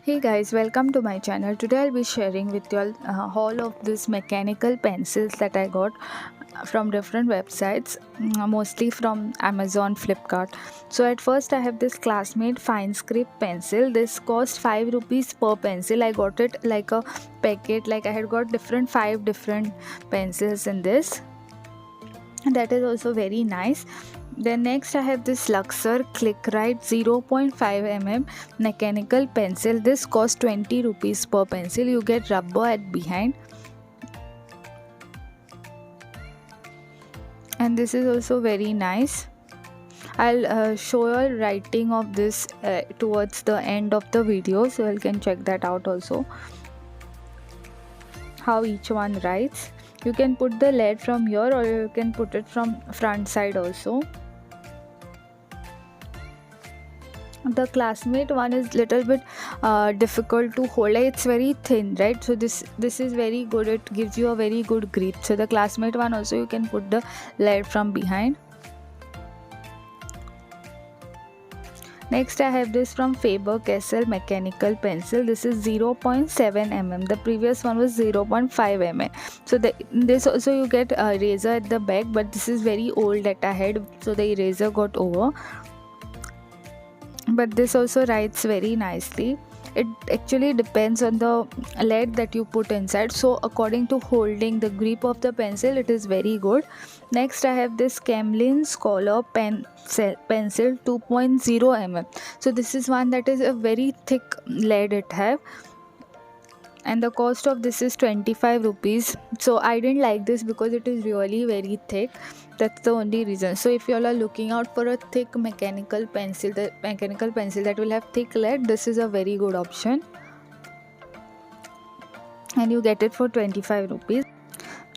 Hey guys, welcome to my channel. Today I'll be sharing with you all all of these mechanical pencils that I got from different websites, mostly from Amazon, Flipkart. So at first I have this Classmate fine script pencil. This cost 5 rupees per pencil. I got it like a packet, like I had got five different pencils in this. And that is also very nice. Then next I have this Luxor Click Right 0.5 mm mechanical pencil. This costs 20 rupees per pencil. You get rubber at behind, and this is also very nice. I'll show you all writing of this towards the end of the video, so you can check that out also, how each one writes. You can put the lead from here or you can put it from front side also. The Classmate one is little bit difficult to hold, like it's very thin, right? So this is very good, it gives you a very good grip. So the Classmate one also you can put the lead from behind. Next I have this from FABER-CASTELL mechanical pencil. This is 0.7 mm. The previous one was 0.5 mm. So this also you get a eraser at the back, but this is very old that I had, so the eraser got over. But this also writes very nicely. It actually depends on the lead that you put inside, so according to holding the grip of the pencil, it is very good. Next I have this Camlin Scholar pencil 2.0 mm. So this is one that is a very thick lead it have, and the cost of this is 25 rupees. So I didn't like this because it is really very thick. That's the only reason. So if you all are looking out for a thick mechanical pencil, the mechanical pencil that will have thick lead, this is a very good option, and you get it for 25 rupees.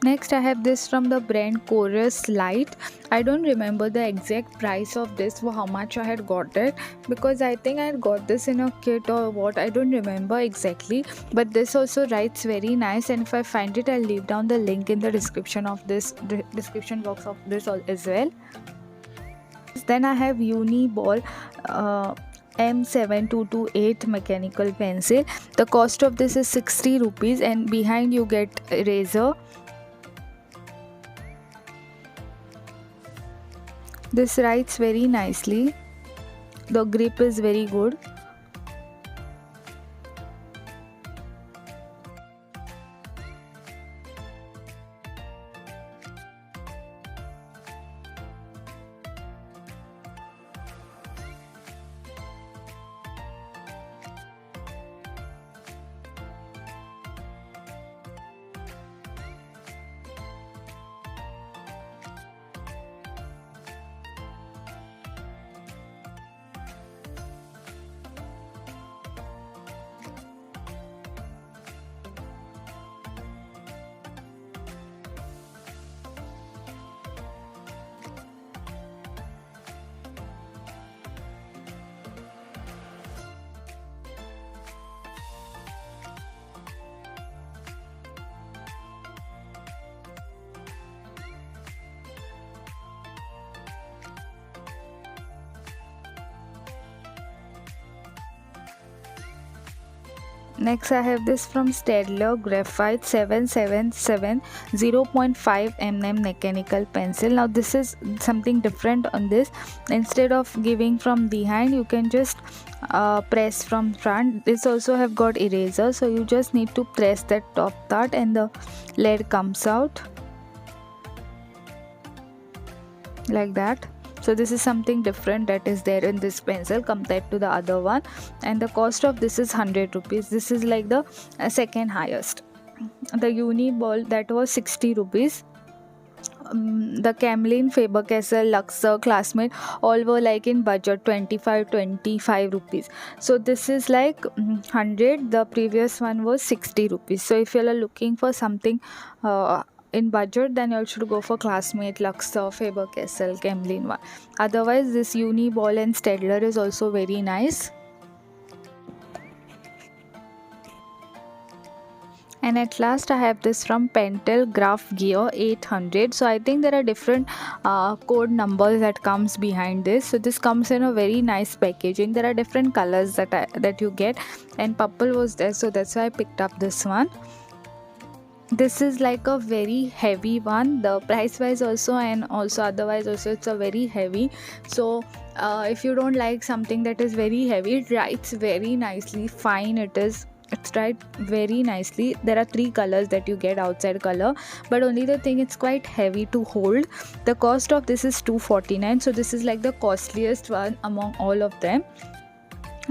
Next I have this from the brand Chorus Light. I don't remember the exact price of this, for how much I had got it, because I think I had got this in a kit or what, I don't remember exactly. But this also writes very nice, and if I find it, I'll leave down the link in the description of this description box of this as well. Then I have Uniball M7228 mechanical pencil. The cost of this is 60 rupees, and behind you get eraser. This writes very nicely. The grip is very good. Next I have this from Steadler Graphite 777 0.5 mm mechanical pencil. Now this is something different on this. Instead of giving from behind, you can just press from front. This also have got eraser, so you just need to press that top part and the lead comes out like that. So this is something different that is there in this pencil compared to the other one, and the cost of this is 100 rupees. This is like the second highest. The uniball, that was 60 rupees. The Camlin, FABER-CASTELL, Luxor, Classmate, all were like in budget 25 rupees. So this is like 100. The previous one was 60 rupees. So if you are looking for something in budget, then you should go for Classmate, Luxor, FABER-CASTELL, Camlin one. Otherwise this uniball and Steadler is also very nice. And at last I have this from Pentel Graph Gear 800. So I think there are different code numbers that comes behind this. So this comes in a very nice packaging. There are different colors that you get, and purple was there, so that's why I picked up this one. This is like a very heavy one, the price wise also and also otherwise also it's a very heavy. So if you don't like something that is very heavy, it writes very nicely, fine it is. It's right very nicely. There are 3 colors that you get, outside color, but only the thing, it's quite heavy to hold. The cost of this is 249, so this is like the costliest one among all of them,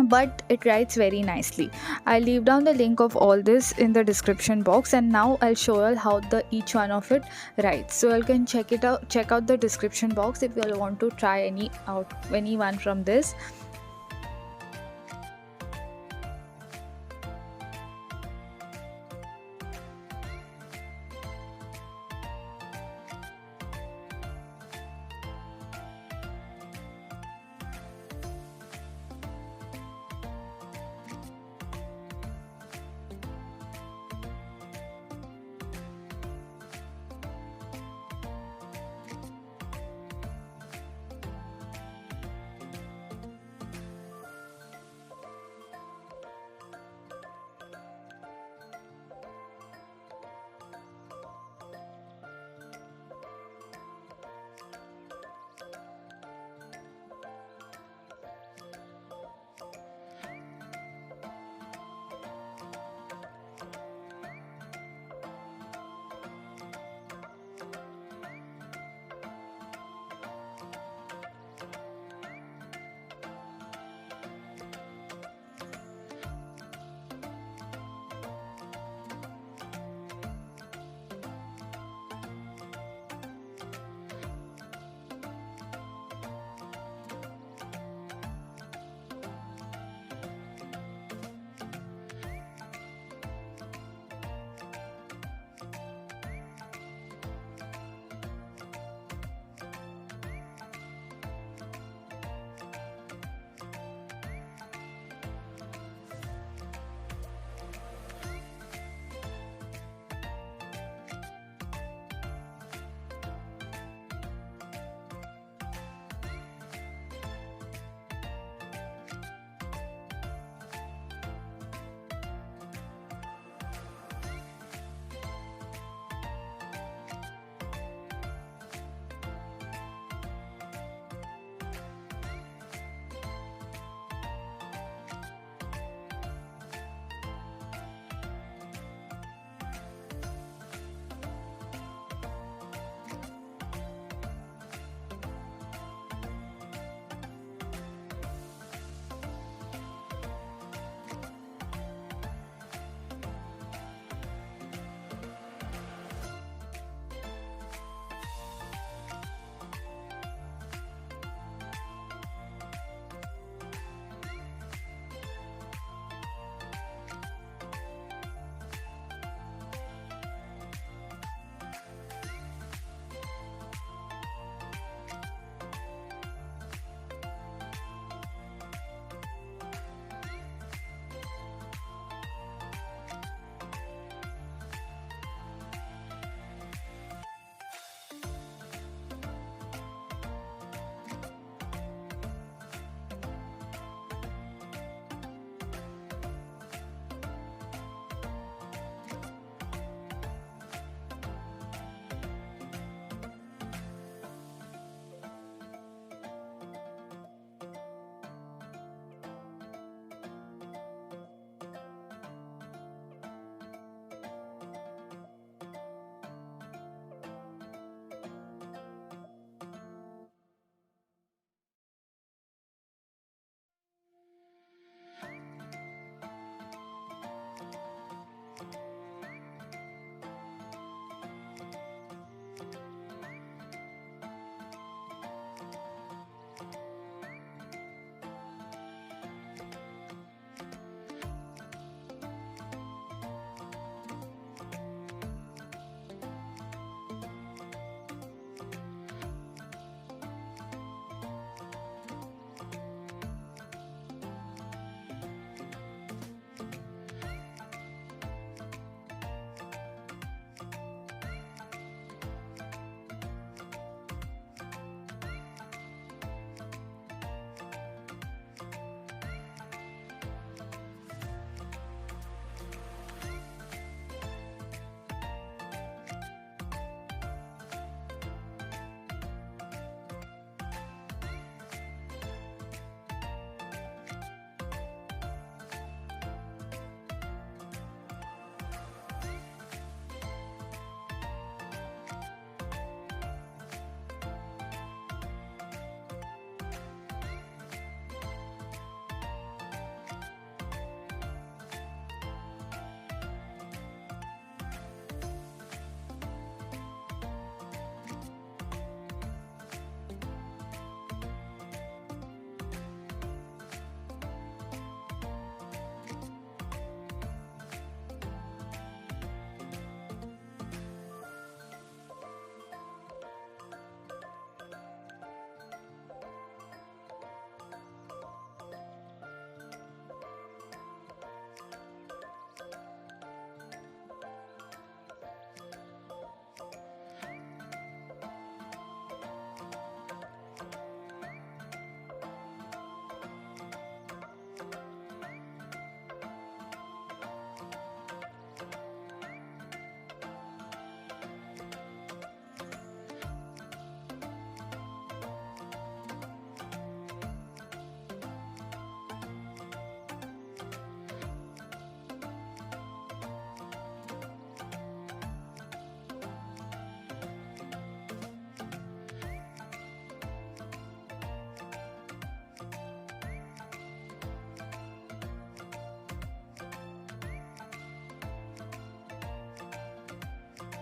but it writes very nicely. I'll leave down the link of all this in the description box, and now I'll show you how each one of it writes. So you can check out the description box if you all want to try any one from this.